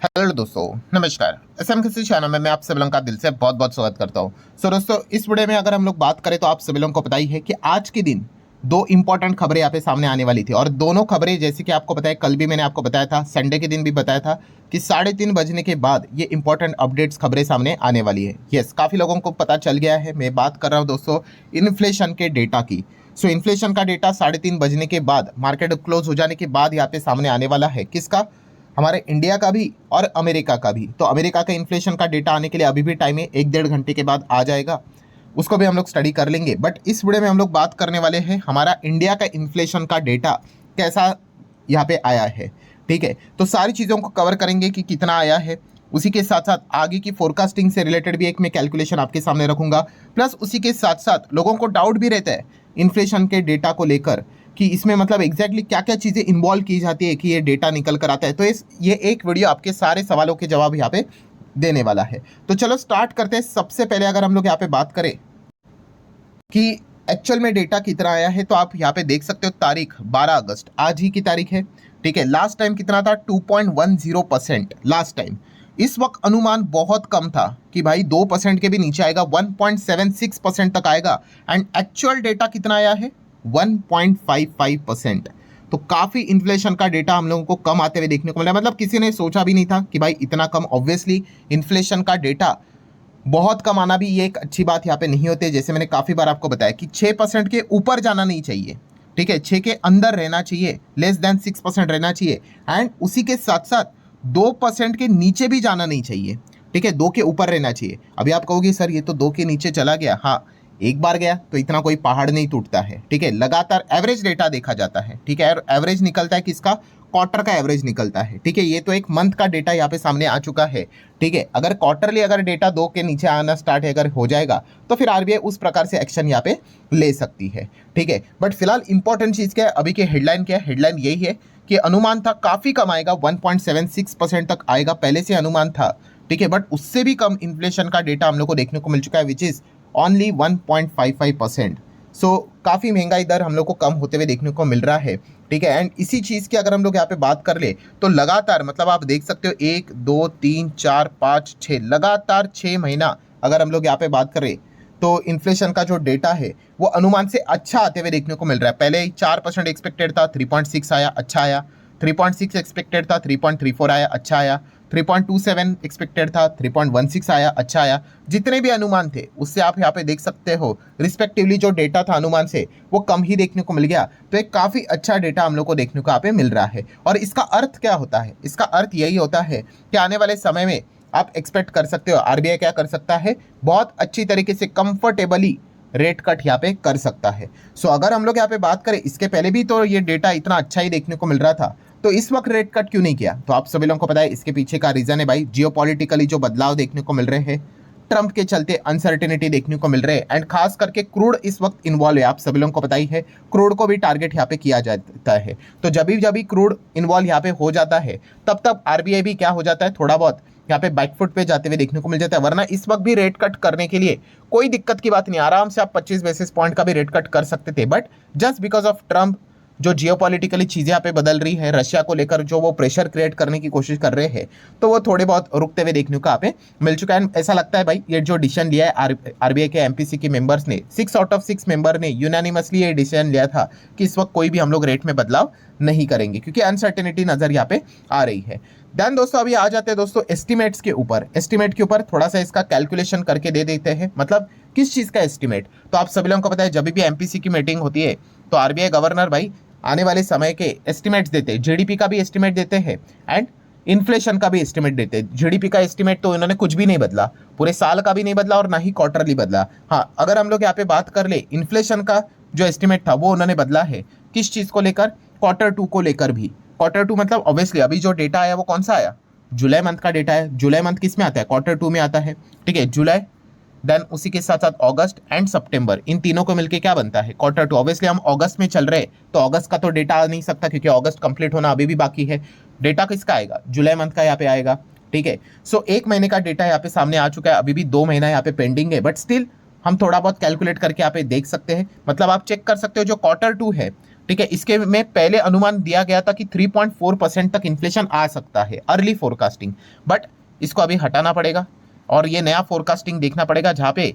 Hello दोस्तों, नमस्कार। SM किसी चैनल में मैं आप सभी लोगों का दिल से बहुत बहुत स्वागत करता हूं। दोस्तों, इस वीडियो में अगर हम लोग बात करें तो आप सभी लोगों को पता ही है कि आज के दिन दो इंपॉर्टेंट खबरें यहाँ पे सामने आने वाली थी और दोनों खबरें जैसे कि आपको पता है, कल भी मैंने आपको बताया था, संडे के दिन भी बताया था कि 3:30 बजने के बाद ये इंपॉर्टेंट अपडेट्स खबरें सामने आने वाली है। यस, काफ़ी लोगों को पता चल गया है। मैं बात कर रहा हूँ दोस्तों इन्फ्लेशन के डेटा की। इन्फ्लेशन का डेटा 3:30 बजने के बाद, मार्केट क्लोज हो जाने के बाद यहाँ पे सामने आने वाला है। किसका? हमारे इंडिया का भी और अमेरिका का भी। तो अमेरिका का इन्फ्लेशन का डेटा आने के लिए अभी भी टाइम है, 1-1.5 घंटे के बाद आ जाएगा। उसको भी हम लोग स्टडी कर लेंगे। बट इस वीडियो में हम लोग बात करने वाले हैं हमारा इंडिया का इन्फ्लेशन का डेटा कैसा यहाँ पे आया है। ठीक है, तो सारी चीज़ों को कवर करेंगे कि कितना आया है। उसी के साथ साथ आगे की फोरकास्टिंग से रिलेटेड भी एक मैं कैलकुलेशन आपके सामने रखूंगा। प्लस उसी के साथ साथ लोगों को डाउट भी रहता है इन्फ्लेशन के डेटा को लेकर कि इसमें मतलब एग्जैक्टली क्या क्या चीज़ें इन्वॉल्व की जाती है कि ये डेटा निकल कर आता है। तो ये एक वीडियो आपके सारे सवालों के जवाब यहाँ पे देने वाला है। तो चलो स्टार्ट करते हैं। सबसे पहले अगर हम लोग यहाँ पे बात करें कि एक्चुअल में डेटा कितना आया है, तो आप यहाँ पे देख सकते हो तारीख 12 अगस्त, आज ही की तारीख है। ठीक है, लास्ट टाइम कितना था? 2.10% लास्ट टाइम। इस वक्त अनुमान बहुत कम था कि भाई 2% के भी नीचे आएगा, 1.76% तक आएगा। एंड एक्चुअल डेटा कितना आया है? 1.55%। तो काफ़ी इन्फ्लेशन का डेटा हम लोगों को कम आते हुए देखने को मिला। मतलब किसी ने सोचा भी नहीं था कि भाई इतना कम। ऑब्वियसली इन्फ्लेशन का डेटा बहुत कम आना भी ये एक अच्छी बात यहाँ पे नहीं होती है। जैसे मैंने काफ़ी बार आपको बताया कि 6% के ऊपर जाना नहीं चाहिए। ठीक है, 6 के अंदर रहना चाहिए, लेस देन 6% रहना चाहिए। एंड उसी के साथ साथ 2% के नीचे भी जाना नहीं चाहिए। ठीक है, 2 के ऊपर रहना चाहिए। अभी आप कहोगे सर ये तो 2 के नीचे चला गया। हाँ, एक बार गया तो इतना कोई पहाड़ नहीं टूटता है। ठीक है, लगातार एवरेज डेटा देखा जाता है। ठीक है, एवरेज निकलता है किसका? क्वार्टर का एवरेज निकलता है। ठीक है, ये तो एक मंथ का डेटा यहाँ पे सामने आ चुका है। ठीक है, अगर क्वार्टरली अगर डेटा 2 के नीचे आना स्टार्ट अगर हो जाएगा तो फिर आरबीआई उस प्रकार से एक्शन यहाँ पे ले सकती है। ठीक है, बट फिलहाल इंपॉर्टेंट चीज़ क्या है, अभी की हेडलाइन क्या है? हेडलाइन यही है कि अनुमान था काफ़ी कम आएगा, 1.76% तक आएगा, पहले से अनुमान था। ठीक है, बट उससे भी कम इन्फ्लेशन का डेटा हम लोग को देखने को मिल चुका है, विच इज़ ओनली 1.55%। सो काफ़ी महंगाई दर हम लोग को कम होते हुए देखने को मिल रहा है। ठीक है, एंड इसी चीज़ की अगर हम लोग यहाँ पे बात कर ले तो लगातार मतलब आप देख सकते हो 1 2 3 4 5 6 लगातार 6 महीना अगर हम लोग यहाँ पे बात करें तो इन्फ्लेशन का जो डेटा है वो अनुमान से अच्छा आते हुए देखने को मिल रहा है। पहले 4% एक्सपेक्टेड था, 3.6 आया, अच्छा आया। 3.6 एक्सपेक्टेड था, 3.34 आया, अच्छा आया। 3.27 एक्सपेक्टेड था, 3.16 आया, अच्छा आया। जितने भी अनुमान थे उससे आप यहाँ पे देख सकते हो रिस्पेक्टिवली जो डेटा था अनुमान से वो कम ही देखने को मिल गया। तो एक काफ़ी अच्छा डेटा हम लोग को देखने को यहाँ पे मिल रहा है। और इसका अर्थ क्या होता है? इसका अर्थ यही होता है कि आने वाले समय में आप एक्सपेक्ट कर सकते हो आरबीआई क्या कर सकता है, बहुत अच्छी तरीके से कंफर्टेबली रेट कट यहाँ पे कर सकता है। सो अगर हम लोग यहाँ पे बात करें, इसके पहले भी तो ये डेटा इतना अच्छा ही देखने को मिल रहा था, तो इस वक्त रेट कट क्यों नहीं किया? तो आप सभी लोगों को पता है इसके पीछे का रीजन है भाई, जियोपॉलिटिकली जो बदलाव देखने को मिल रहे हैं, ट्रंप के चलते अनसर्टेनिटी देखने को मिल रहे हैं। एंड खास करके क्रूड इस वक्त इन्वॉल्व है, आप सभी लोगों को पता ही है, क्रूड को भी टारगेट यहाँ पे किया जाता है। तो जब भी क्रूड इन्वॉल्व यहाँ पे हो जाता है तब तब आरबीआई भी क्या हो जाता है, थोड़ा बहुत यहाँ पे बैकफुट पे जाते हुए देखने को मिल जाता है। वरना इस वक्त भी रेट कट करने के लिए कोई दिक्कत की बात नहीं, आराम से आप 25 बेसिस पॉइंट का भी रेट कट कर सकते थे। But just because of Trump जो जियोपॉलिटिकली चीज़ें यहाँ पे बदल रही है, रशिया को लेकर जो वो प्रेशर क्रिएट करने की कोशिश कर रहे हैं, तो वो थोड़े बहुत रुकते हुए देखने को यहाँ पे मिल चुका है। ऐसा लगता है भाई ये जो डिसीजन लिया है आरबीआई के एमपीसी के मेंबर्स ने, 6 आउट ऑफ 6 मेंबर ने यूनानिमसली ये डिसीजन लिया था कि इस वक्त कोई भी हम लोग रेट में बदलाव नहीं करेंगे क्योंकि अनसर्टेनिटी नजर यहाँ पे आ रही है। देन दोस्तों अभी आ जाते हैं दोस्तों एस्टिमेट्स के ऊपर। एस्टिमेट के ऊपर थोड़ा सा इसका कैलकुलेशन करके दे देते हैं। मतलब किस चीज़ का एस्टिमेट? तो आप सभी लोगों को पता है जब भी एमपीसी की मीटिंग होती है तो आरबीआई गवर्नर भाई आने वाले समय के एस्टिमेट्स देते हैं, जीडीपी का भी एस्टिमेट देते हैं एंड इन्फ्लेशन का भी एस्टिमेट देते हैं। जीडीपी का एस्टिमेट तो इन्होंने कुछ भी नहीं बदला, पूरे साल का भी नहीं बदला और ना ही क्वार्टरली बदला। हाँ, अगर हम लोग यहाँ पे बात कर ले इन्फ्लेशन का जो एस्टिमेट था वो उन्होंने बदला है। किस चीज़ को लेकर? Q2 को लेकर भी। Q2 मतलब ऑब्वियसली अभी जो डेटा आया वो कौन सा आया? जुलाई मंथ का डेटा है। जुलाई मंथ किस में आता है? Q2 में आता है। ठीक है, जुलाई, देन उसी के साथ साथ अगस्त एंड सितंबर, इन तीनों को मिलके क्या बनता है? Q2। ऑब्वियसली हम अगस्त में चल रहे हैं तो अगस्त का तो डेटा आ नहीं सकता क्योंकि अगस्त कंप्लीट होना अभी भी बाकी है। डेटा किसका आएगा? जुलाई मंथ का यहाँ पे आएगा। ठीक है, सो एक महीने का डेटा यहाँ पे सामने आ चुका है, अभी भी 2 महीना यहाँ पे पेंडिंग है, बट स्टिल हम थोड़ा बहुत कैलकुलेट करके यहाँ पे देख सकते हैं। मतलब आप चेक कर सकते हो जो Q2 है ठीक है, इसके में पहले अनुमान दिया गया था कि 3.4% तक इन्फ्लेशन आ सकता है, अर्ली फोरकास्टिंग, बट इसको अभी हटाना पड़ेगा और ये नया फोरकास्टिंग देखना पड़ेगा जहां पे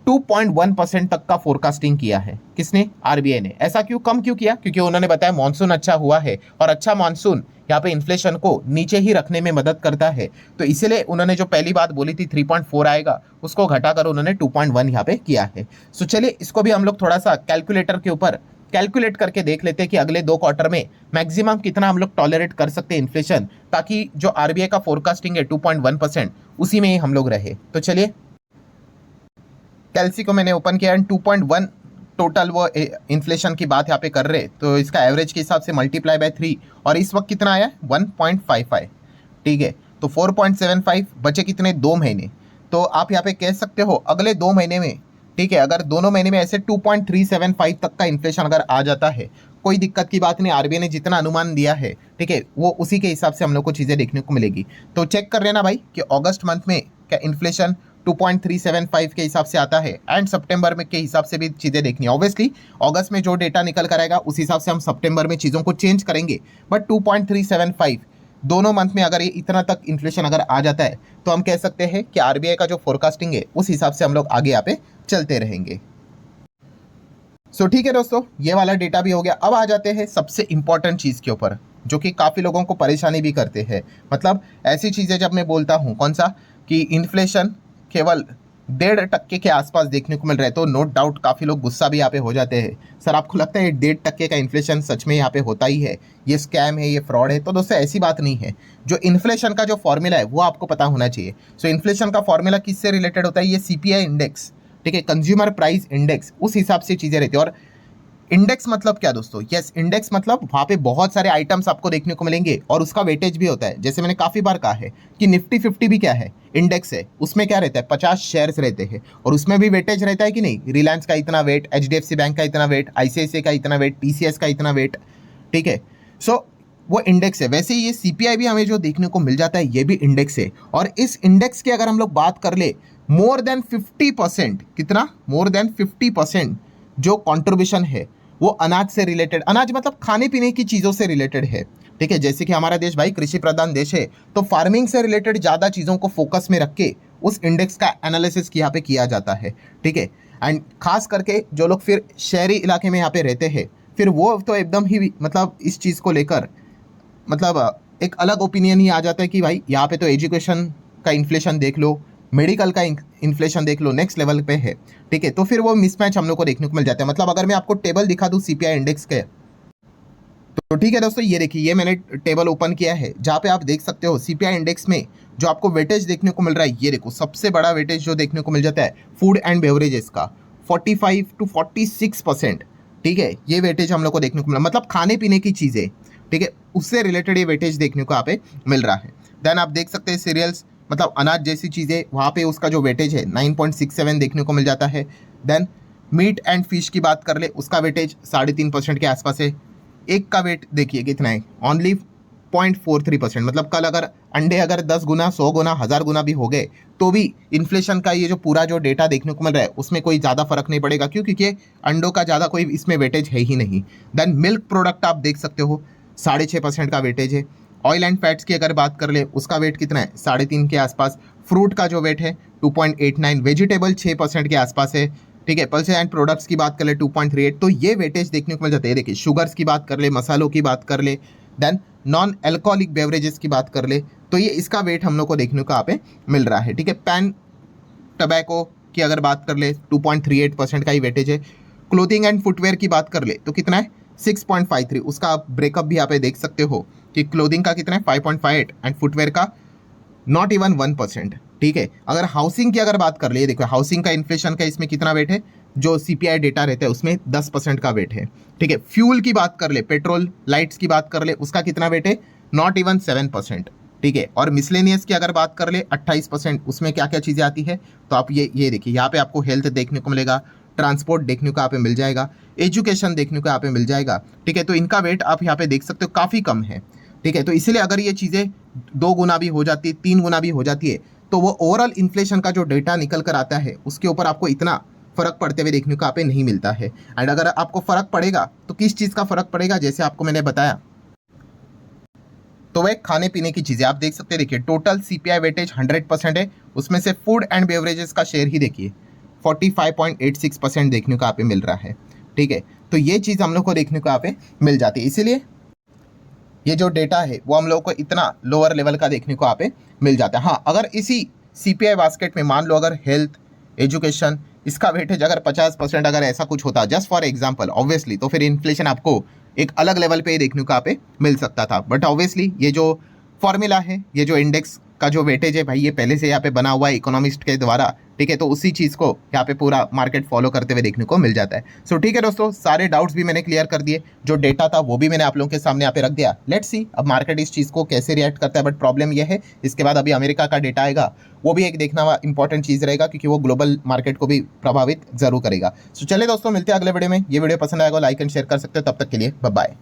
2.1% तक का फोरकास्टिंग किया है। किसने? आरबीआई ने। ऐसा कम क्यों किया? क्योंकि उन्होंने बताया मॉनसून अच्छा हुआ है और अच्छा मॉनसून यहाँ पे इन्फ्लेशन को नीचे ही रखने में मदद करता है, तो इसीलिए उन्होंने जो पहली बात बोली थी 3.4 आएगा, उसको घटाकर उन्होंने 2.1 यहाँ पे किया है। सो चलिए इसको भी हम लोग थोड़ा सा कैलकुलेटर के ऊपर कैलकुलेट करके देख लेते हैं कि अगले 2 क्वार्टर में मैक्सिमम कितना हम लोग टॉलरेट कर सकते हैं इन्फ्लेशन, ताकि जो आरबीआई का फोरकास्टिंग है 2.1% उसी में ही हम लोग रहे। तो चलिए कैलसी को मैंने ओपन किया एंड 2.1 टोटल वो इन्फ्लेशन की बात यहाँ पे कर रहे, तो इसका एवरेज के हिसाब से मल्टीप्लाई बाय 3 और इस वक्त कितना आया 1.55। ठीक है, तो 4.75 बचे कितने 2 महीने, तो आप यहाँ पे कह सकते हो अगले 2 महीने में, ठीक है, अगर दोनों महीने में ऐसे 2.375 तक का इन्फ्लेशन अगर आ जाता है, कोई दिक्कत की बात नहीं। आरबीआई ने जितना अनुमान दिया है, ठीक है, वो उसी के हिसाब से हम लोग को चीज़ें देखने को मिलेगी। तो चेक कर लेना भाई कि अगस्त मंथ में क्या इन्फ्लेशन 2.375 के हिसाब से आता है एंड सितंबर में के हिसाब से भी चीज़ें देखनी है। ऑब्वियसली अगस्त में जो डेटा निकल कर आएगा उस हिसाब से हम सितंबर में चीज़ों को चेंज करेंगे, बट 2.375 दोनों मंथ में अगर ये इतना तक इन्फ्लेशन अगर आ जाता है तो हम कह सकते हैं कि आरबीआई का जो फोरकास्टिंग है उस हिसाब से हम लोग आगे यहाँ पे चलते रहेंगे। सो ठीक है दोस्तों, ये वाला डेटा भी हो गया। अब आ जाते हैं सबसे इंपॉर्टेंट चीज़ के ऊपर, जो कि काफ़ी लोगों को परेशानी भी करते हैं। मतलब ऐसी चीज़ें जब मैं बोलता हूँ, कौन सा, कि इन्फ्लेशन केवल 1.5% के आसपास देखने को मिल रहा है, तो नो डाउट काफ़ी लोग गुस्सा भी यहाँ पे हो जाते हैं। सर आपको लगता है 1.5% का इन्फ्लेशन सच में यहाँ पे होता ही है, ये स्कैम है, ये फ्रॉड है? तो दोस्तों ऐसी बात नहीं है। जो इन्फ्लेशन का जो फॉर्मूला है वो आपको पता होना चाहिए। सो इन्फ्लेशन का फॉर्मूला किससे रिलेटेड होता है? ये सीपीआई इंडेक्स, ठीक है, कंज्यूमर प्राइस इंडेक्स, उस हिसाब से चीज़ें रहती है। और इंडेक्स मतलब क्या दोस्तों? यस, इंडेक्स मतलब वहाँ पे बहुत सारे आइटम्स आपको देखने को मिलेंगे और उसका वेटेज भी होता है। जैसे मैंने काफ़ी बार कहा है कि निफ्टी 50 भी क्या है, इंडेक्स है। उसमें क्या रहता है, 50 शेयर्स रहते हैं और उसमें भी वेटेज रहता है कि नहीं। रिलायंस का इतना वेट, एचडीएफसी बैंक का इतना वेट, आईसीआईसीआई का इतना वेट, टीसीएस का इतना वेट, ठीक है। सो वो इंडेक्स है। वैसे ही ये सीपीआई भी हमें जो देखने को मिल जाता है, ये भी इंडेक्स है। और इस इंडेक्स की अगर हम लोग बात कर ले, मोर देन 50%, कितना, मोर देन 50% जो कॉन्ट्रीब्यूशन है वो अनाज से रिलेटेड, अनाज मतलब खाने पीने की चीज़ों से रिलेटेड है, ठीक है। जैसे कि हमारा देश भाई कृषि प्रधान देश है, तो फार्मिंग से रिलेटेड ज़्यादा चीज़ों को फोकस में रख के उस इंडेक्स का एनालिसिस यहाँ पे किया जाता है, ठीक है। एंड खास करके जो लोग फिर शहरी इलाके में यहाँ पे रहते हैं, फिर वो तो एकदम ही मतलब इस चीज़ को लेकर मतलब एक अलग ओपिनियन ही आ जाता है कि भाई यहाँ पे तो एजुकेशन का इन्फ्लेशन देख लो, मेडिकल का इन्फ्लेशन देख लो, नेक्स्ट लेवल पे है, ठीक है। तो फिर वो मिसमैच हम लोग को देखने को मिल जाता है। मतलब अगर मैं आपको टेबल दिखा दूँ सीपीआई इंडेक्स के, तो ठीक है दोस्तों, ये देखिए, ये मैंने टेबल ओपन किया है जहाँ पे आप देख सकते हो सीपीआई इंडेक्स में जो आपको वेटेज देखने को मिल रहा है। ये देखो, सबसे बड़ा वेटेज जो देखने को मिल जाता है फूड एंड बेवरेजेस का, 45 to 46%, ठीक है। ये वेटेज हम लोग को देखने को मिला, मतलब खाने पीने की चीज़ें, ठीक है, उससे रिलेटेड ये वेटेज देखने को यहाँ पे मिल रहा है। देन आप देख सकते हैं सीरियल्स, मतलब अनाज जैसी चीज़ें, वहाँ पे उसका जो वेटेज है 9.67 देखने को मिल जाता है। देन मीट एंड फिश की बात कर ले, उसका वेटेज 3.5% के आसपास है। एक का वेट देखिए कितना है, ओनली 0.43%। मतलब कल अगर अंडे अगर 10 गुना, 100 गुना, 1000 गुना भी हो गए तो भी इन्फ्लेशन का ये जो पूरा जो डेटा देखने को मिल रहा है उसमें कोई ज़्यादा फर्क नहीं पड़ेगा, क्यों? क्योंकि अंडों का ज़्यादा कोई इसमें वेटेज है ही नहीं। देन मिल्क प्रोडक्ट आप देख सकते हो 6.5% का वेटेज है। ऑयल एंड फैट्स की अगर बात कर ले, उसका वेट कितना है, 3.5 के आसपास। फ्रूट का जो वेट है 2.89, वेजिटेबल 6% के आसपास है, ठीक है। पल्सेस एंड प्रोडक्ट्स की बात कर ले 2.38, तो ये वेटेज देखने को मिल जाता है। देखिए, शुगर्स की बात कर ले, मसालों की बात कर ले, देन नॉन एल्कोहलिक बेवरेजेस की बात कर ले, तो ये इसका वेट हम लोग को देखने को यहाँ पे मिल रहा है, ठीक है। पैन टबैको की अगर बात कर ले 2.38% का ही वेटेज है। क्लोथिंग एंड फुटवेयर की बात कर ले तो कितना है, 6.53। उसका आप ब्रेकअप भी यहाँ पे देख सकते हो कि क्लोथिंग का कितना है 5.58 एंड फुटवेयर का नॉट इवन 1%, ठीक है। अगर हाउसिंग की अगर बात कर ले, देखो हाउसिंग का इन्फ्लेशन का इसमें कितना वेट है, जो सीपीआई डेटा रहता है उसमें 10% का वेट है, ठीक है। फ्यूल की बात कर ले, पेट्रोल लाइट्स की बात कर ले, उसका कितना वेट है, नॉट इवन 7%, ठीक है। और मिसलेनियस की अगर बात कर ले 28%, उसमें क्या क्या चीज़ें आती है, तो आप ये देखिए, यहाँ पे आपको हेल्थ देखने को मिलेगा, ट्रांसपोर्ट देखने को यहाँ पे मिल जाएगा, एजुकेशन देखने को यहाँ पे मिल जाएगा, ठीक है। तो इनका वेट आप यहाँ पे देख सकते हो काफ़ी कम है, ठीक है। तो इसलिए अगर ये चीज़ें 2 गुना भी हो जाती है, 3 गुना भी हो जाती है, तो वो ओवरऑल इन्फ्लेशन का जो डेटा निकल कर आता है उसके ऊपर आपको इतना फ़र्क पड़ते हुए देखने को यहाँ पे नहीं मिलता है। एंड अगर आपको फ़र्क पड़ेगा तो किस चीज़ का फ़र्क पड़ेगा, जैसे आपको मैंने बताया, तो वह खाने पीने की चीज़ें आप देख सकते हैं। देखिए टोटल सीपीआई वेटेज 100% है, उसमें से फूड एंड बेवरेजेस का शेयर ही देखिए 45.86% देखने को यहाँ पे मिल रहा है। ठीक है, तो ये चीज़ हम लोग को देखने को यहाँ पे मिल जाती है, इसीलिए ये जो डेटा है वो हम लोग को इतना लोअर लेवल का देखने को यहाँ पे मिल जाता है। हाँ, अगर इसी सीपीआई बास्केट में मान लो अगर हेल्थ, एजुकेशन, इसका वेटेज अगर 50% अगर ऐसा कुछ होता, जस्ट फॉर एग्जांपल ऑब्वियसली, तो फिर इन्फ्लेशन आपको एक अलग लेवल पे देखने को यहाँ पे मिल सकता था। बट ऑब्वियसली ये जो फॉर्मूला है, ये जो इंडेक्स का जो वेटेज है भाई, ये पहले से यहाँ पे बना हुआ है इकोनॉमिस्ट के द्वारा। ठीक है, तो उसी चीज़ को यहाँ पे पूरा मार्केट फॉलो करते हुए देखने को मिल जाता है। सो ठीक है दोस्तों, सारे डाउट्स भी मैंने क्लियर कर दिए, जो डेटा था वो भी मैंने आप लोगों के सामने यहाँ पे रख दिया। लेट्स सी अब मार्केट इस चीज़ को कैसे रिएक्ट करता है। बट प्रॉब्लम ये है, इसके बाद अभी अमेरिका का डेटा आएगा, वो भी एक देखना इंपॉर्टेंट चीज़ रहेगा, क्योंकि वो ग्लोबल मार्केट को भी प्रभावित जरूर करेगा। सो चलिए दोस्तों, मिलते हैं अगले वीडियो में। ये वीडियो पसंद आएगा लाइक एंड शेयर कर सकते हो। तब तक के लिए बाय बाय।